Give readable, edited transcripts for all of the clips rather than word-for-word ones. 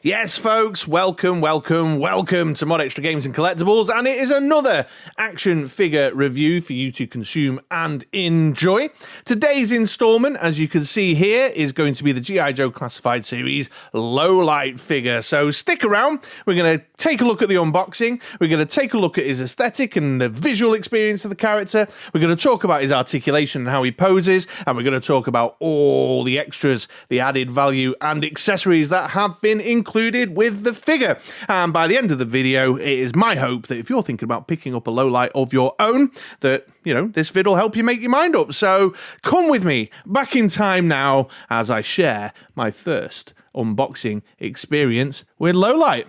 Yes, folks, welcome to MoDXtra Games and Collectibles, and it is another action figure review for you to consume and enjoy. Today's installment, as you can see here, is going to be the G.I. Joe Classified Series Lowlight figure. So stick around, we're going to take a look at the unboxing, we're going to take a look at his aesthetic and the visual experience of the character, we're going to talk about his articulation and how he poses, and we're going to talk about all the extras, the added value and accessories that have been included with the figure. And by the end of the video, it is my hope that if you're thinking about picking up a lowlight of your own, that, you know, this vid will help you make your mind up. So come with me back in time now as I share my first unboxing experience with lowlight.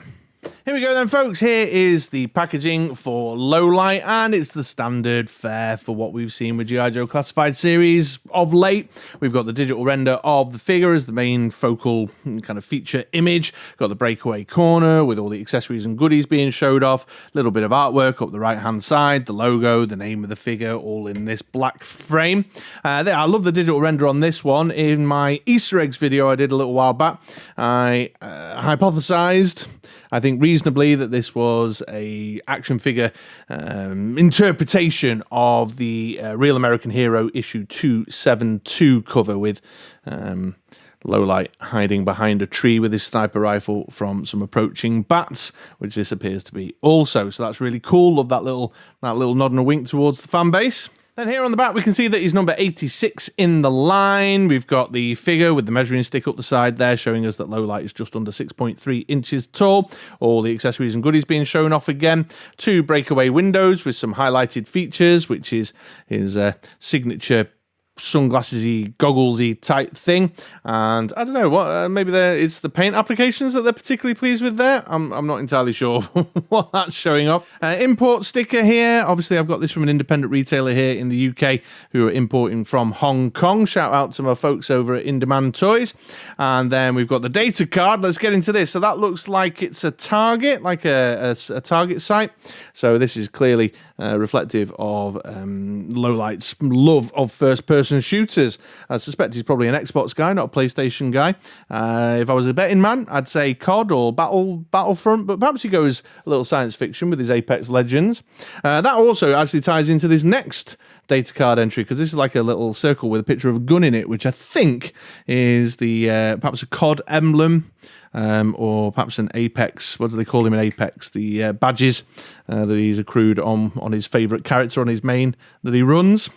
Here we go then, folks. Here is the packaging for lowlight, and it's the standard fare for what we've seen with G.I. Joe Classified Series of late. We've got the digital render of the figure as the main focal kind of feature image. Got the breakaway corner with all the accessories and goodies being showed off. A little bit of artwork up the right-hand side, the logo, the name of the figure, all in this black frame. I love the digital render on this one. In my Easter eggs video I did a little while back, I hypothesized, I think reasonably, that this was a action figure interpretation of the Real American Hero issue 272 cover with lowlight hiding behind a tree with his sniper rifle from some approaching bats, which this appears to be also. So that's really cool. Love that little nod and a wink towards the fan base. Then here on the back, we can see that he's number 86 in the line. We've got the figure with the measuring stick up the side there, showing us that lowlight is just under 6.3 inches tall. All the accessories and goodies being shown off again. 2 breakaway windows with some highlighted features, which is his signature sunglassy, gogglesy type thing, and I don't know what. Maybe it's the paint applications that they're particularly pleased with there. I'm not entirely sure what that's showing off. Import sticker here. Obviously, I've got this from an independent retailer here in the UK who are importing from Hong Kong. Shout out to my folks over at In Demand Toys. And then we've got the data card. Let's get into this. So that looks like it's a target, like a target site. So this is clearly reflective of lowlight's love of first-person shooters. I suspect he's probably an Xbox guy, not a PlayStation guy. If I was a betting man, I'd say COD or Battlefront, but perhaps he goes a little science fiction with his Apex Legends. That also actually ties into this next data card entry, because this is like a little circle with a picture of a gun in it, which I think is the perhaps a COD emblem. Or perhaps an Apex, what do they call him in Apex? The badges that he's accrued on his favourite character on his main that he runs.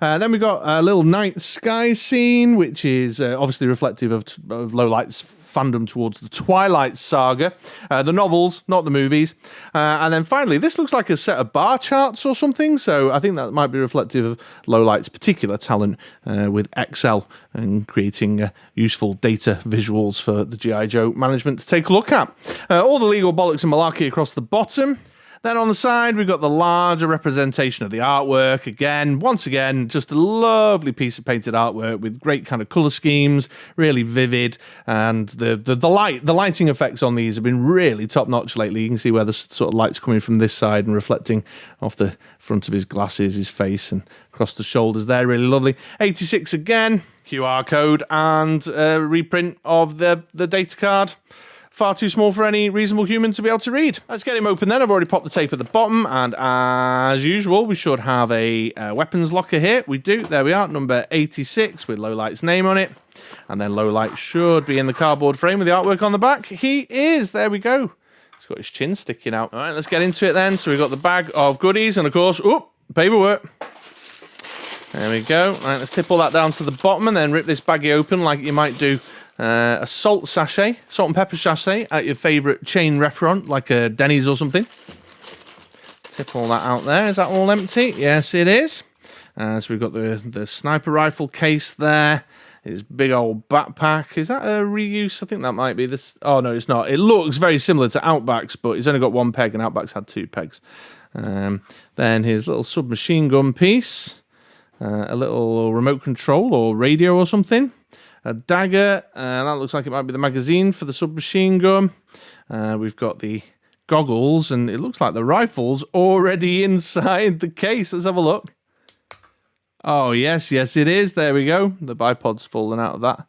Then we got a little night sky scene, which is obviously reflective of lowlight's fandom towards the Twilight Saga, the novels, not the movies. And then finally, this looks like a set of bar charts or something, so I think that might be reflective of lowlight's particular talent with Excel and creating useful data visuals for the G.I. Joe management to take a look at. All the legal bollocks and malarkey across the bottom. Then on the side, we've got the larger representation of the artwork. Once again, just a lovely piece of painted artwork with great kind of colour schemes, really vivid, and the lighting effects on these have been really top-notch lately. You can see where the sort of light's coming from this side and reflecting off the front of his glasses, his face, and across the shoulders there. Really lovely. 86 again, QR code, and reprint of the data card. Far too small for any reasonable human to be able to read. Let's get him open then. I've already popped the tape at the bottom, and as usual, we should have a weapons locker here. We do. There we are, number 86 with lowlight's name on it. And then lowlight should be in the cardboard frame with the artwork on the back. He is. There we go. He's got his chin sticking out. All right, let's get into it then. So we've got the bag of goodies, and of course, paperwork. There we go. All right, let's tip all that down to the bottom and then rip this baggie open like you might do a salt and pepper sachet at your favourite chain restaurant, like a Denny's or something. Tip all that out there. Is that all empty? Yes, it is. So we've got the sniper rifle case there. His big old backpack. Is that a reuse? I think that might be this. Oh, no, it's not. It looks very similar to Outback's, but he's only got 1 peg, and Outback's had 2 pegs. Then his little submachine gun piece. A little remote control or radio or something. A dagger, that looks like it might be the magazine for the submachine gun. We've got the goggles, and it looks like the rifle's already inside the case. Let's have a look. Oh, yes, it is. There we go. The bipod's fallen out of that.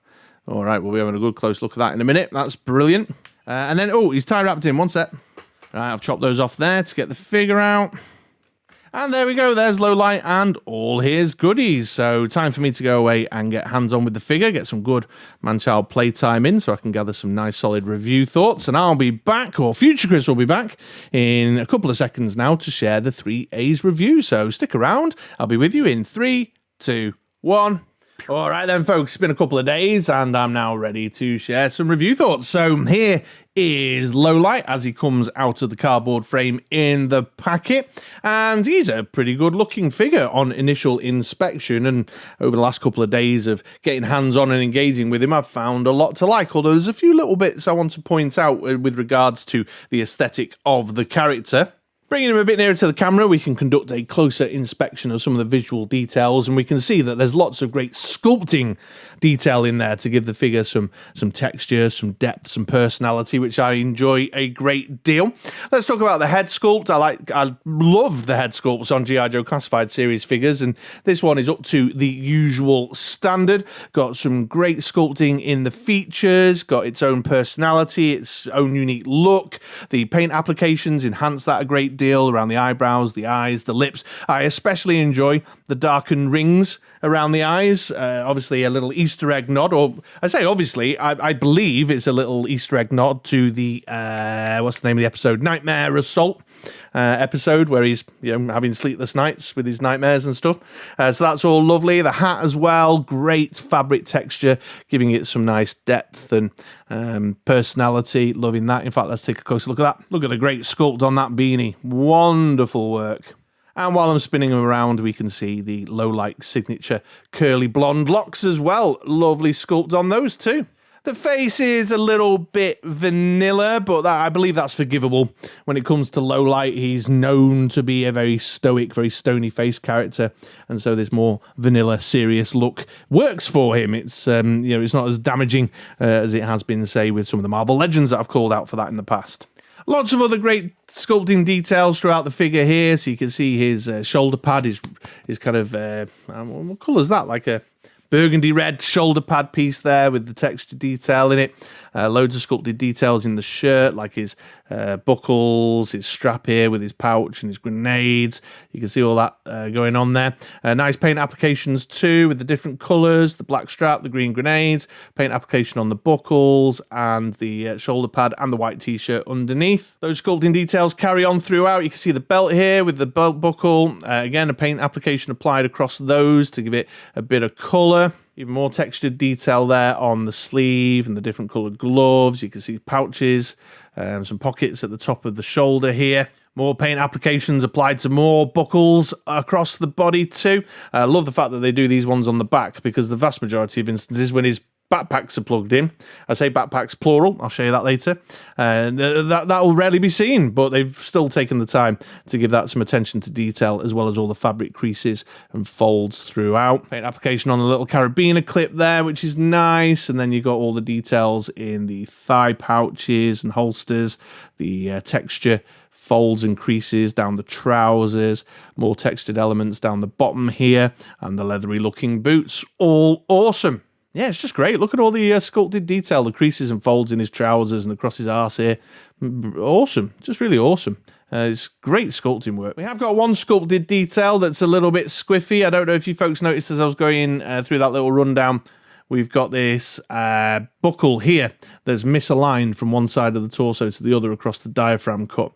All right, we'll be having a good close look at that in a minute. That's brilliant. And then, oh, he's tie wrapped in. One sec. Right, I've chopped those off there to get the figure out. And there we go, there's Lowlight and all his goodies. So time for me to go away and get hands-on with the figure, get some good man-child playtime in so I can gather some nice solid review thoughts. And I'll be back, or Future Chris will be back, in a couple of seconds now to share the 3A's review. So stick around, I'll be with you in 3, 2, 1... All right then, folks, it's been a couple of days and I'm now ready to share some review thoughts. So here is Lowlight as he comes out of the cardboard frame in the packet. And he's a pretty good looking figure on initial inspection. And over the last couple of days of getting hands-on and engaging with him, I've found a lot to like. Although there's a few little bits I want to point out with regards to the aesthetic of the character. Bringing him a bit nearer to the camera, we can conduct a closer inspection of some of the visual details, and we can see that there's lots of great sculpting detail in there to give the figure some texture, some depth, some personality, which I enjoy a great deal. Let's talk about the head sculpt. I love the head sculpts on G.I. Joe Classified series figures, and this one is up to the usual standard. Got some great sculpting in the features, got its own personality, its own unique look. The paint applications enhance that a great deal around the eyebrows, the eyes, the lips. I especially enjoy the darkened rings around the eyes. Obviously a little Easter egg nod, or I say obviously, I believe it's a little Easter egg nod to the, what's the name of the episode? Nightmare Assault episode, where he's, you know, having sleepless nights with his nightmares and stuff. So that's all lovely. The hat as well, great fabric texture, giving it some nice depth and personality. Loving that. In fact, let's take a closer look at that. Look at the great sculpt on that beanie. Wonderful work. And while I'm spinning them around, we can see the Lowlight signature curly blonde locks as well. Lovely sculpt on those too. The face is a little bit vanilla, but I believe that's forgivable. When it comes to Lowlight, he's known to be a very stoic, very stony face character, and so this more vanilla, serious look works for him. It's it's not as damaging as it has been, say, with some of the Marvel Legends that I've called out for that in the past. Lots of other great sculpting details throughout the figure here, so you can see his shoulder pad, his kind of, what colour is that? Like a burgundy red shoulder pad piece there with the texture detail in it. Loads of sculpted details in the shirt, like his buckles, his strap here with his pouch and his grenades. You can see all that going on there. Nice paint applications too with the different colours, the black strap, the green grenades, paint application on the buckles and the shoulder pad and the white t-shirt underneath. Those sculpting details carry on throughout. You can see the belt here with the belt buckle. Again, a paint application applied across those to give it a bit of colour. Even more textured detail there on the sleeve and the different coloured gloves. You can see pouches, some pockets at the top of the shoulder here. More paint applications applied to more buckles across the body too. I love the fact that they do these ones on the back, because the vast majority of instances when his backpacks are plugged in, I say backpacks plural, I'll show you that later, that will rarely be seen, but they've still taken the time to give that some attention to detail, as well as all the fabric creases and folds throughout. Paint application on the little carabiner clip there, which is nice, and then you got all the details in the thigh pouches and holsters, the texture folds and creases down the trousers, more textured elements down the bottom here, and the leathery looking boots. All awesome. Yeah, it's just great. Look at all the sculpted detail, the creases and folds in his trousers and across his arse here. Awesome. Just really awesome. It's great sculpting work. We have got one sculpted detail that's a little bit squiffy. I don't know if you folks noticed as I was going through that little rundown. We've got this buckle here that's misaligned from one side of the torso to the other across the diaphragm cut,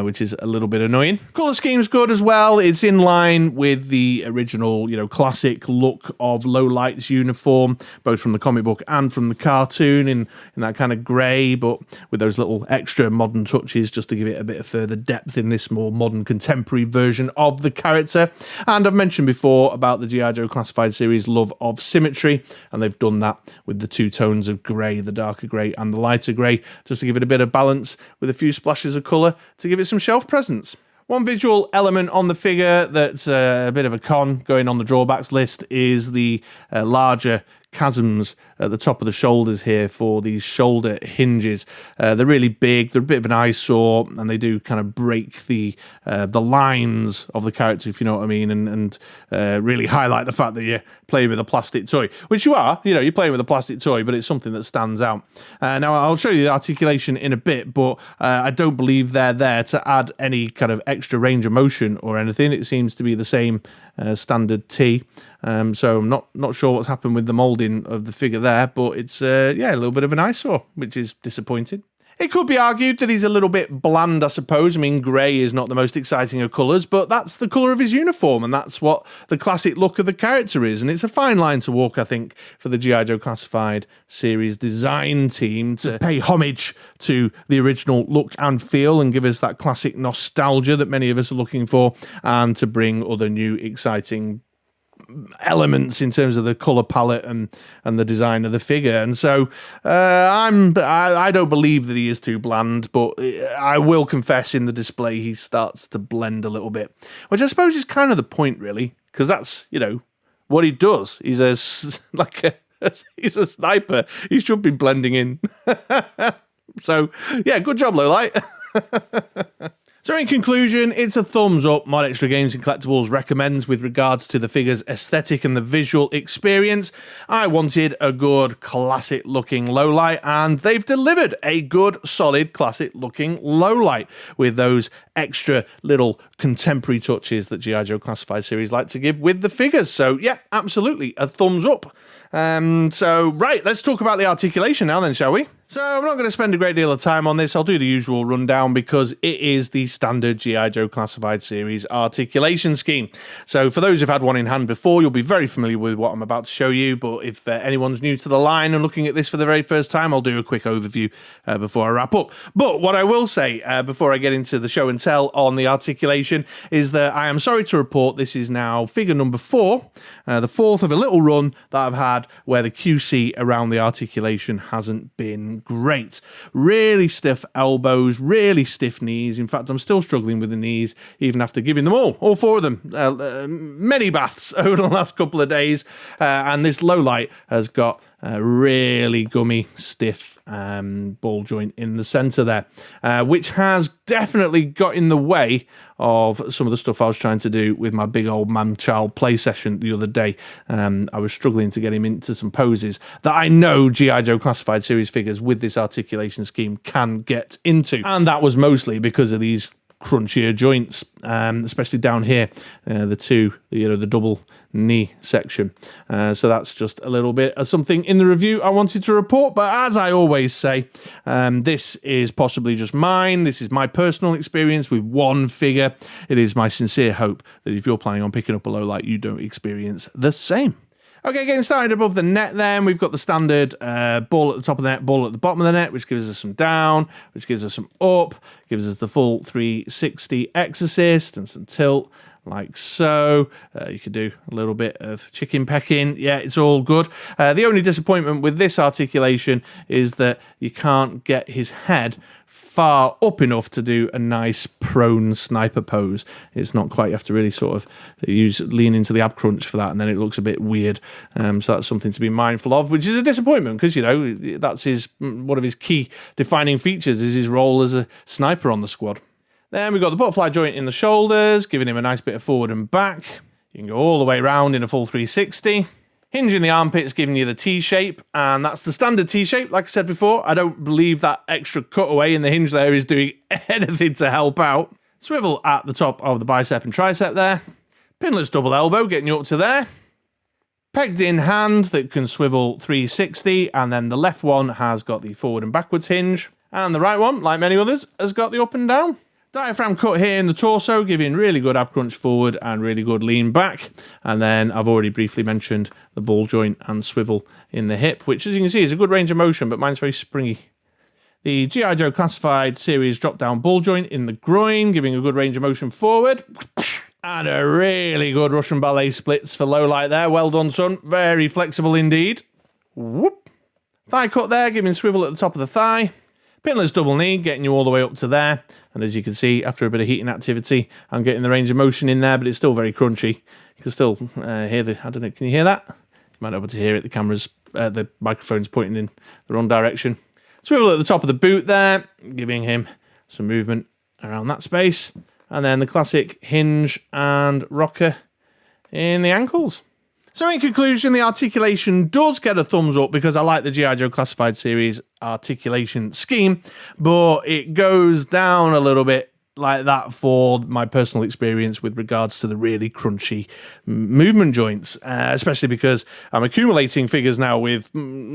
which is a little bit annoying. Colour scheme's good as well. It's in line with the original, classic look of Lowlight's uniform, both from the comic book and from the cartoon, in that kind of grey, but with those little extra modern touches just to give it a bit of further depth in this more modern contemporary version of the character. And I've mentioned before about the G.I. Joe Classified series love of symmetry, and they've done that with the two tones of grey, the darker grey and the lighter grey, just to give it a bit of balance with a few splashes of colour to give it some shelf presence. One visual element on the figure that's a bit of a con going on the drawbacks list is the larger chasms at the top of the shoulders here for these shoulder hinges. They're really big, they're a bit of an eyesore, and they do kind of break the lines of the character, if you know what I mean, and really highlight the fact that you're playing with a plastic toy, which you are, you know, you're playing with a plastic toy, but it's something that stands out. Now, I'll show you the articulation in a bit, but I don't believe they're there to add any kind of extra range of motion or anything. It seems to be the same standard T. So I'm not sure what's happened with the moulding of the figure there, but it's yeah, a little bit of an eyesore, which is disappointing. It could be argued that he's a little bit bland, I suppose. I mean, grey is not the most exciting of colours, but that's the colour of his uniform, and that's what the classic look of the character is. And it's a fine line to walk, I think, for the G.I. Joe Classified series design team to pay homage to the original look and feel and give us that classic nostalgia that many of us are looking for, and to bring other new, exciting elements in terms of the color palette and the design of the figure. And so I don't believe that he is too bland, but I will confess in the display he starts to blend a little bit, which I suppose is kind of the point, really, because that's, you know, what he does. He's he's a sniper. He should be blending in. So yeah, good job, Lowlight. So in conclusion, it's a thumbs up. MoDXtra Games and Collectibles recommends with regards to the figure's aesthetic and the visual experience. I wanted a good classic looking lowlight, and they've delivered a good solid classic looking lowlight with those extra little contemporary touches that G.I. Joe Classified series like to give with the figures. So yeah, absolutely a thumbs up. So right, let's talk about the articulation now then, shall we? So I'm not going to spend a great deal of time on this. I'll do the usual rundown because it is the standard G.I. Joe Classified series articulation scheme. So for those who've had one in hand before, you'll be very familiar with what I'm about to show you. But if anyone's new to the line and looking at this for the very first time, I'll do a quick overview before I wrap up. But what I will say before I get into the show and tell on the articulation is that I am sorry to report this is now figure number 4, the fourth of a little run that I've had where the QC around the articulation hasn't been great. Really stiff elbows, really stiff knees. In fact, I'm still struggling with the knees, even after giving them all 4 of them, many baths over the last couple of days. And this lowlight has got a really gummy, stiff ball joint in the centre there, which has definitely got in the way of some of the stuff I was trying to do with my big old man-child play session the other day. I was struggling to get him into some poses that I know G.I. Joe Classified series figures with this articulation scheme can get into. And that was mostly because of these crunchier joints, especially down here, the double knee section. So that's just a little bit of something in the review I wanted to report. But as I always say, this is possibly just mine. This is my personal experience with one figure. It is my sincere hope that if you're planning on picking up a lowlight, you don't experience the same. Okay, getting started above the net then, we've got the standard ball at the top of the net, ball at the bottom of the net, which gives us some down, which gives us some up, gives us the full 360 X assist and some tilt, like so. You could do a little bit of chicken pecking. Yeah, it's all good. The only disappointment with this articulation is that you can't get his head far up enough to do a nice prone sniper pose. It's not quite, you have to really sort of lean into the ab crunch for that, and then it looks a bit weird. So that's something to be mindful of, which is a disappointment because, you know, that's one of his key defining features is his role as a sniper on the squad. Then we've got the butterfly joint in the shoulders, giving him a nice bit of forward and back. You can go all the way around in a full 360. Hinge in the armpits, giving you the T-shape, and that's the standard T-shape. Like I said before, I don't believe that extra cutaway in the hinge there is doing anything to help out. Swivel at the top of the bicep and tricep there. Pinless double elbow, getting you up to there. Pegged in hand that can swivel 360, and then the left one has got the forward and backwards hinge, and the right one, like many others, has got the up and down. Diaphragm cut here in the torso, giving really good ab crunch forward and really good lean back. And then I've already briefly mentioned the ball joint and swivel in the hip, which as you can see is a good range of motion, but mine's very springy. The G.I. Joe Classified series drop down ball joint in the groin, giving a good range of motion forward. And a really good Russian ballet splits for lowlight there. Well done, son. Very flexible indeed. Whoop. Thigh cut there, giving swivel at the top of the thigh. Pinless double knee, getting you all the way up to there. And as you can see, after a bit of heating activity, I'm getting the range of motion in there, but it's still very crunchy. You can still hear I don't know, can you hear that? You might not be able to hear it, the camera's the microphone's pointing in the wrong direction. Swivel at the top of the boot there, giving him some movement around that space. And then the classic hinge and rocker in the ankles. So in conclusion, the articulation does get a thumbs up because I like the G.I. Joe Classified series articulation scheme, but it goes down a little bit like that for my personal experience with regards to the really crunchy movement joints, especially because I'm accumulating figures now with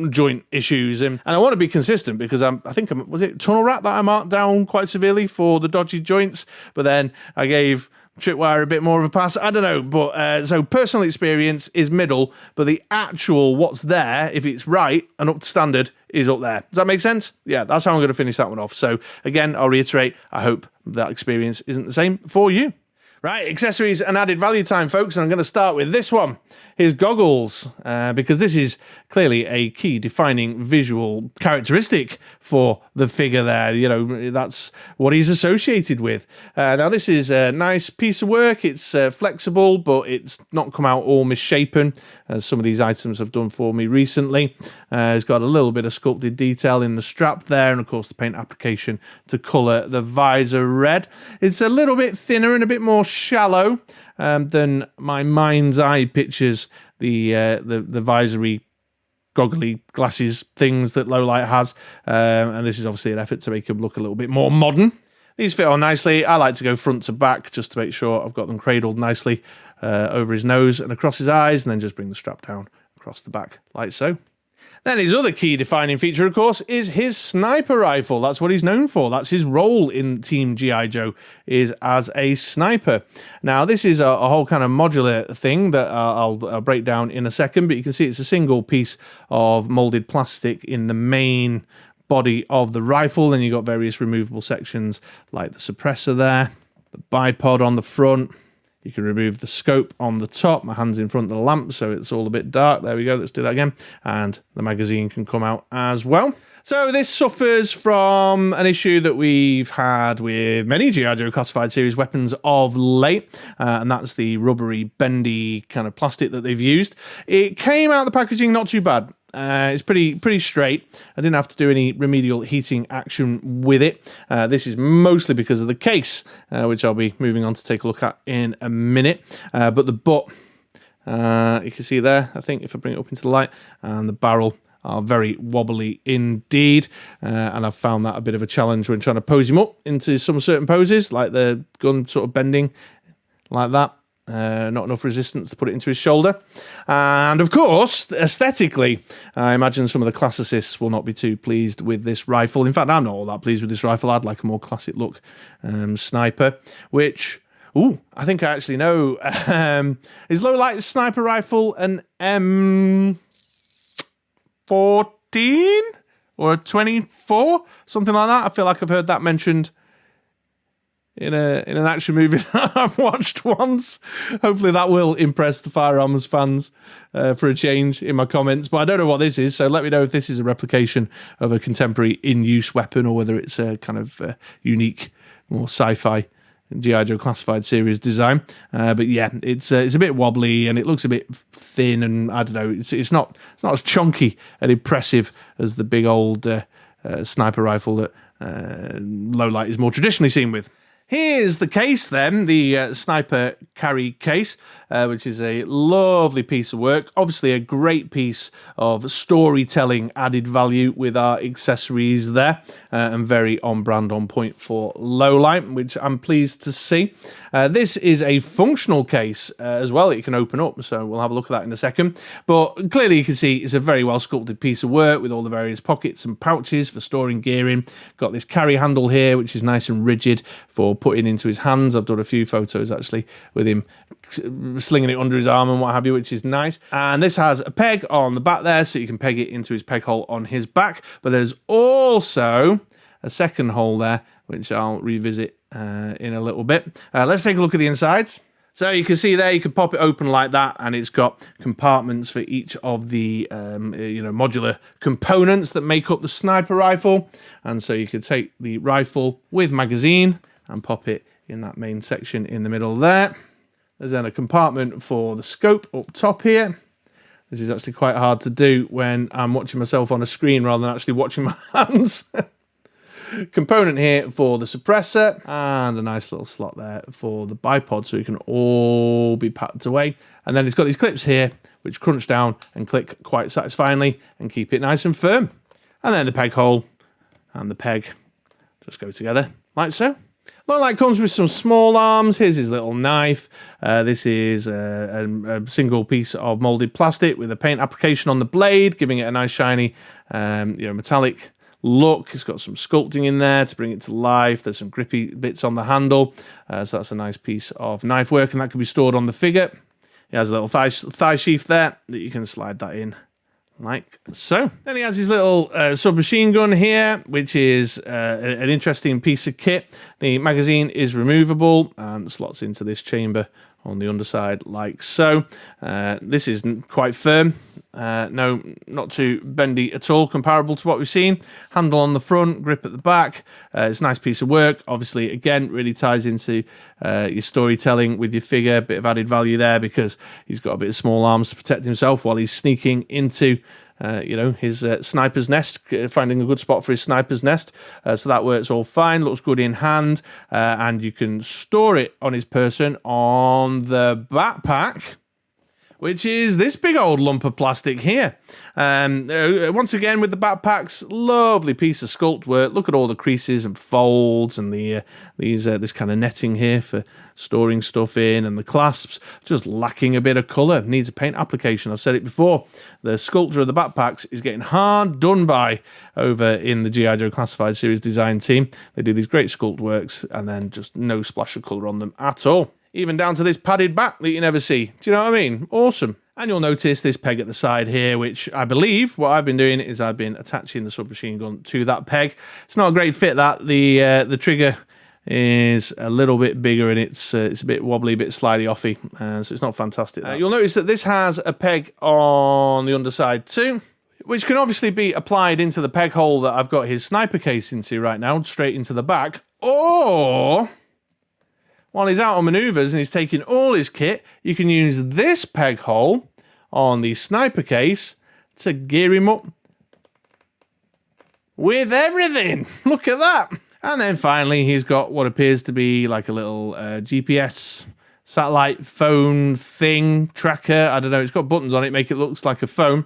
joint issues, and I want to be consistent because I think was it Tunnel Rat that I marked down quite severely for the dodgy joints, but then I gave Tripwire a bit more of a pass. I don't know, but so personal experience is middle, but the actual what's there, if it's right and up to standard, is up there. Does that make sense? Yeah, that's how I'm going to finish that one off. So again, I'll reiterate, I hope that experience isn't the same for you. Right, accessories and added value time, folks, and I'm going to start with this one. His goggles, because this is clearly a key defining visual characteristic for the figure there. You know, that's what he's associated with. Now, this is a nice piece of work. It's flexible, but it's not come out all misshapen, as some of these items have done for me recently. It's got a little bit of sculpted detail in the strap there, and of course the paint application to colour the visor red. It's a little bit thinner and a bit more shallow than my mind's eye pictures the visory goggly glasses things that Lowlight has, and this is obviously an effort to make them look a little bit more modern. These fit on nicely. I like to go front to back just to make sure I've got them cradled nicely over his nose and across his eyes, and then just bring the strap down across the back like so. Then his other key defining feature, of course, is his sniper rifle. That's what he's known for. That's his role in Team G.I. Joe, is as a sniper. Now, this is a whole kind of modular thing that I'll break down in a second, but you can see it's a single piece of molded plastic in the main body of the rifle. Then you've got various removable sections like the suppressor there, the bipod on the front. You can remove the scope on the top. My hand's in front of the lamp, so it's all a bit dark. There we go. Let's do that again. And the magazine can come out as well. So this suffers from an issue that we've had with many G.I. Joe Classified series weapons of late, and that's the rubbery, bendy kind of plastic that they've used. It came out of the packaging not too bad. It's pretty straight. I didn't have to do any remedial heating action with it. This is mostly because of the case, which I'll be moving on to take a look at in a minute. But the butt, you can see there, I think, if I bring it up into the light, and the barrel are very wobbly indeed. And I've found that a bit of a challenge when trying to pose him up into some certain poses, like the gun sort of bending like that. Not enough resistance to put it into his shoulder. And of course, aesthetically, I imagine some of the classicists will not be too pleased with this rifle. In fact, I'm not all that pleased with this rifle. I'd like a more classic look sniper, which, I think I actually know. Is Lowlight's sniper rifle an M14 or a 24? Something like that. I feel like I've heard that mentioned in an action movie that I've watched once. Hopefully that will impress the firearms fans for a change in my comments. But I don't know what this is, so let me know if this is a replication of a contemporary in-use weapon or whether it's a kind of unique, more sci-fi G.I. Joe Classified series design. But yeah, it's a bit wobbly and it looks a bit thin, and I don't know, it's not as chunky and impressive as the big old sniper rifle that Lowlight is more traditionally seen with. Here's the case then, the sniper carry case, which is a lovely piece of work. Obviously a great piece of storytelling added value with our accessories there, and very on brand, on point for Lowlight, which I'm pleased to see. This is a functional case as well that you can open up, so we'll have a look at that in a second. But clearly you can see it's a very well sculpted piece of work with all the various pockets and pouches for storing gear in. Got this carry handle here, which is nice and rigid for putting into his hands. I've done a few photos actually with him slinging it under his arm and what have you, which is nice. And this has a peg on the back there, so you can peg it into his peg hole on his back. But there's also a second hole there, which I'll revisit in a little bit. Let's take a look at the insides. So you can see there, you can pop it open like that, and it's got compartments for each of the modular components that make up the sniper rifle. And so you could take the rifle with magazine and pop it in that main section in the middle there. There's then a compartment for the scope up top here. This is actually quite hard to do when I'm watching myself on a screen rather than actually watching my hands. Component here for the suppressor, and a nice little slot there for the bipod so it can all be packed away. And then it's got these clips here which crunch down and click quite satisfyingly and keep it nice and firm. And then the peg hole and the peg just go together like so. Lowlight comes with some small arms. Here's his little knife. This is a single piece of molded plastic with a paint application on the blade, giving it a nice shiny metallic look. It's got some sculpting in there to bring it to life. There's some grippy bits on the handle. So that's a nice piece of knife work, and that can be stored on the figure. It has a little thigh sheath there that you can slide that in like so. Then he has his little submachine gun here, which is an interesting piece of kit. The magazine is removable and slots into this chamber on the underside like so. This is quite firm. No, not too bendy at all, comparable to what we've seen. Handle on the front, grip at the back. It's a nice piece of work. Obviously, again, really ties into your storytelling with your figure. A bit of added value there because he's got a bit of small arms to protect himself while he's sneaking into his sniper's nest, finding a good spot for his sniper's nest. So that works all fine, looks good in hand, and you can store it on his person on the backpack, which is this big old lump of plastic here. Once again, with the backpacks, lovely piece of sculpt work. Look at all the creases and folds and this kind of netting here for storing stuff in, and the clasps just lacking a bit of colour. Needs a paint application. I've said it before. The sculpture of the backpacks is getting hard done by over in the G.I. Joe Classified Series design team. They do these great sculpt works and then just no splash of colour on them at all. Even down to this padded back that you never see. Do you know what I mean? Awesome. And you'll notice this peg at the side here, which I believe what I've been doing is I've been attaching the submachine gun to that peg. It's not a great fit, that. The trigger is a little bit bigger and it's a bit wobbly, a bit slidey offy, so it's not fantastic. You'll notice that this has a peg on the underside too, which can obviously be applied into the peg hole that I've got his sniper case into right now, straight into the back, or while he's out on manoeuvres and he's taking all his kit, you can use this peg hole on the sniper case to gear him up with everything. Look at that. And then finally, he's got what appears to be like a little GPS satellite phone thing, tracker. I don't know. It's got buttons on it, make it look like a phone.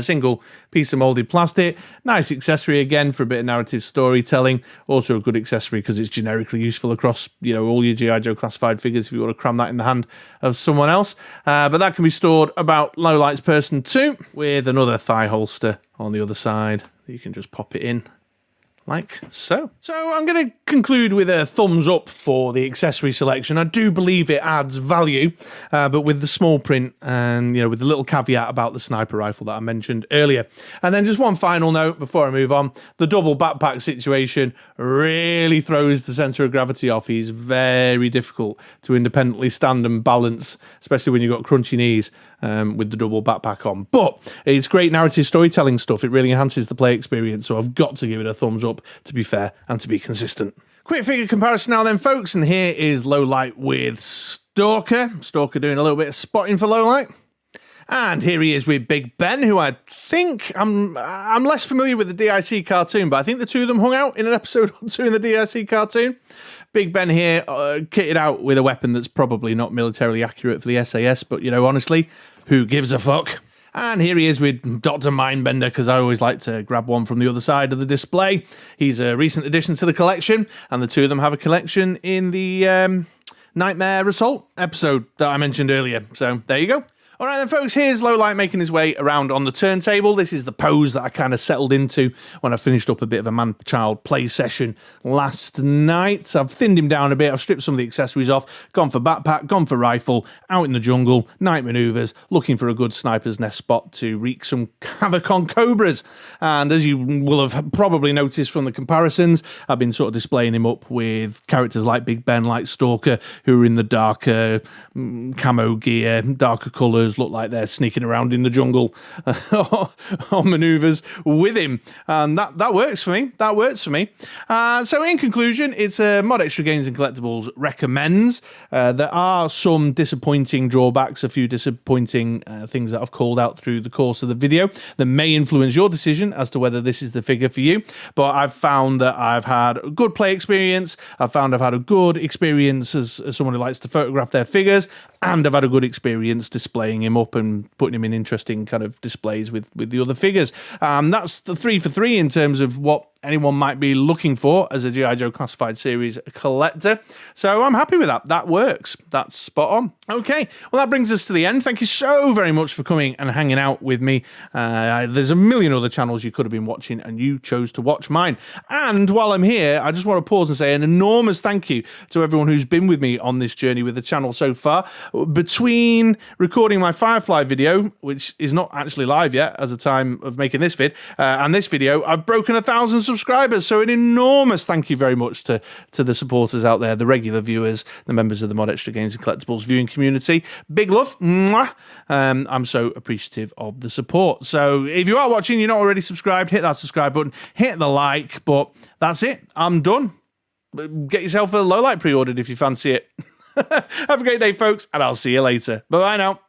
Single piece of molded plastic. Nice accessory again for a bit of narrative storytelling. Also a good accessory because it's generically useful across, all your G.I. Joe classified figures if you want to cram that in the hand of someone else. But that can be stored about Lowlight's person too, with another thigh holster on the other side that you can just pop it in like so. So I'm going to conclude with a thumbs up for the accessory selection. I do believe it adds value, but with the small print and, with the little caveat about the sniper rifle that I mentioned earlier. And then just one final note before I move on. The double backpack situation really throws the centre of gravity off. He's very difficult to independently stand and balance, especially when you've got crunchy knees with the double backpack on. But it's great narrative storytelling stuff. It really enhances the play experience, so I've got to give it a thumbs up to be fair and to be consistent. Quick figure comparison now then, folks, and here is Lowlight with Stalker. Stalker doing a little bit of spotting for Lowlight. And here he is with Big Ben, who I think, I'm less familiar with the DIC cartoon, but I think the two of them hung out in an episode or two in the DIC cartoon. Big Ben here, kitted out with a weapon that's probably not militarily accurate for the SAS, but, honestly, who gives a fuck? And here he is with Dr. Mindbender, because I always like to grab one from the other side of the display. He's a recent addition to the collection, and the two of them have a collection in the Nightmare Assault episode that I mentioned earlier. So there you go. All right then, folks, here's Lowlight making his way around on the turntable. This is the pose that I kind of settled into when I finished up a bit of a man-child play session last night. I've thinned him down a bit. I've stripped some of the accessories off, gone for backpack, gone for rifle, out in the jungle, night manoeuvres, looking for a good sniper's nest spot to wreak some havoc on cobras. And as you will have probably noticed from the comparisons, I've been sort of displaying him up with characters like Big Ben, like Stalker, who are in the darker camo gear, darker colours, villagers look like they're sneaking around in the jungle on maneuvers with him. That works for me. That works for me. So in conclusion, it's a MoDXtra Games and Collectibles recommends. There are some disappointing drawbacks, a few disappointing things that I've called out through the course of the video that may influence your decision as to whether this is the figure for you. But I've found that I've had a good play experience. I've found I've had a good experience as someone who likes to photograph their figures, and I've had a good experience displaying him up and putting him in interesting kind of displays with the other figures. That's the 3 for 3 in terms of what anyone might be looking for as a G.I. Joe Classified Series collector. So I'm happy with that. That works. That's spot on. Okay, well, that brings us to the end. Thank you so very much for coming and hanging out with me. There's a million other channels you could have been watching, and you chose to watch mine. And while I'm here, I just want to pause and say an enormous thank you to everyone who's been with me on this journey with the channel so far. Between recording my Firefly video, which is not actually live yet as the time of making this vid, and this video, I've broken 1,000 subscribers. So an enormous thank you very much to the supporters out there, the regular viewers, the members of the MoDXtra Games and Collectibles viewing community. Big love. Mwah. I'm so appreciative of the support. So if you are watching, you're not already subscribed, hit that subscribe button, hit the like, but that's it. I'm done. Get yourself a low light pre-ordered if you fancy it. Have a great day, folks, and I'll see you later. Bye-bye now.